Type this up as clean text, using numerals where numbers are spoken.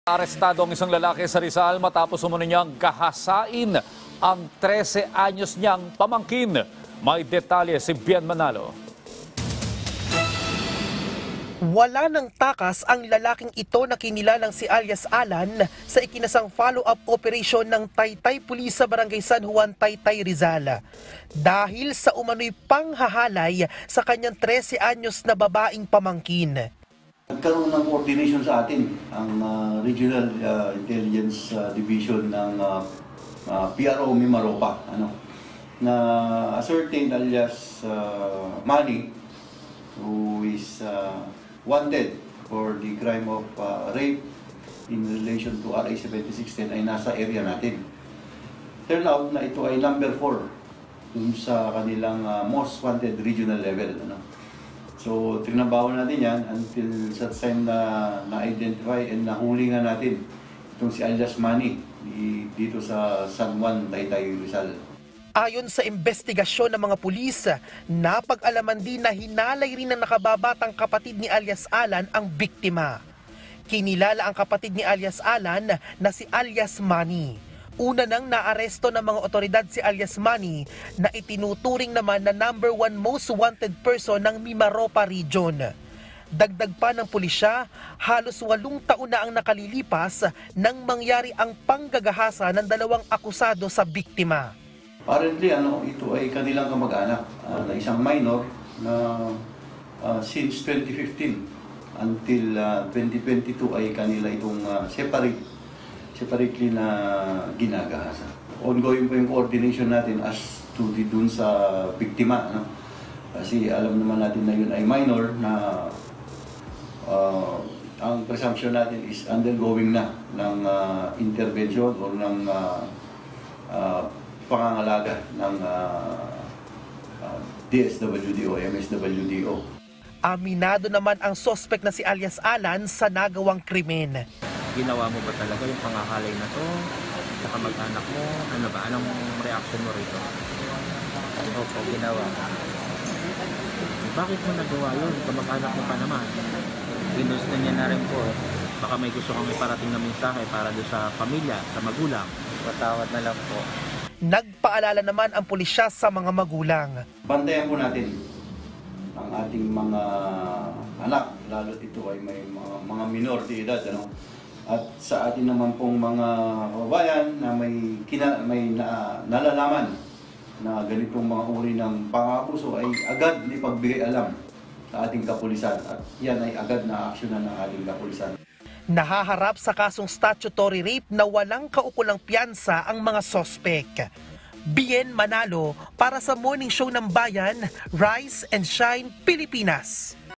Arestado ang isang lalaki sa Rizal matapos umano niyang gahasain ang 13 anyos niyang pamangkin. May detalye si Bien Manalo. Wala ng takas ang lalaking ito na kinilalang si alias Alan sa ikinasang follow-up operation ng Taytay Police sa Barangay San Juan, Taytay, Rizal. Dahil sa umano'y panghahalay sa kanyang 13 anyos na babaeng pamangkin. Nagkaroon ng coordination sa atin ang Regional Intelligence Division ng PRO Mimaropa, na ascertained alias Manny, who is wanted for the crime of rape in relation to RA 7610 ay nasa area natin. Turn out na ito ay number 4 dun sa kanilang most wanted regional level. So, trinabaho natin yan until sa time na na-identify and nahuli nga natin itong si alias Manny dito sa San Juan, Taytay, Rizal. Ayon sa investigasyon ng mga pulis, napag-alaman din na hinalay rin ng nakababatang kapatid ni alias Alan ang biktima. Kinilala ang kapatid ni alias Alan na si alias Manny. Una nang naaresto ng mga otoridad si alias Manny na itinuturing naman na number 1 most wanted person ng Mimaropa Region. Dagdag pa ng pulisya, halos 8 taon na ang nakalilipas nang mangyari ang panggagahasa ng 2 akusado sa biktima. Apparently, ito ay kanilang kamag-anak na isang minor na since 2015 until 2022 ay kanila itong separately na ginagahasa. Ongoing po yung coordination natin as to dun sa biktima. Kasi alam naman natin na yun ay minor na ang presumption natin is undergoing na ng intervention o ng pangangalaga ng DSWDO, MSWDO. Aminado naman ang sospek na si alias Alan sa nagawang krimen. Ginawa mo ba talaga yung pangahalay na to sa kamag-anak mo? Ano ba? Anong reaction mo rito? Opo, ginawa. Bakit mo nagawa yun? Kamag-anak mo pa naman. Ginusto niya na rin po. Baka may gusto kang iparating na mensahe para doon sa pamilya, sa magulang. Patawad na lang po. Nagpaalala naman ang pulisya sa mga magulang. Bantayan po natin ang ating mga anak, lalo ito ay may mga minor de edad, At sa atin naman pong mga kababayan na may nalalaman na ganitong mga uri ng pang-aabuso ay agad ipagbigay alam sa ating kapulisan at yan ay agad na aksyonan ng ating kapulisan. Nahaharap sa kasong statutory rape na walang kaukulang piyansa ang mga sospek. Bien Manalo para sa Morning Show ng Bayan, Rise and Shine, Pilipinas.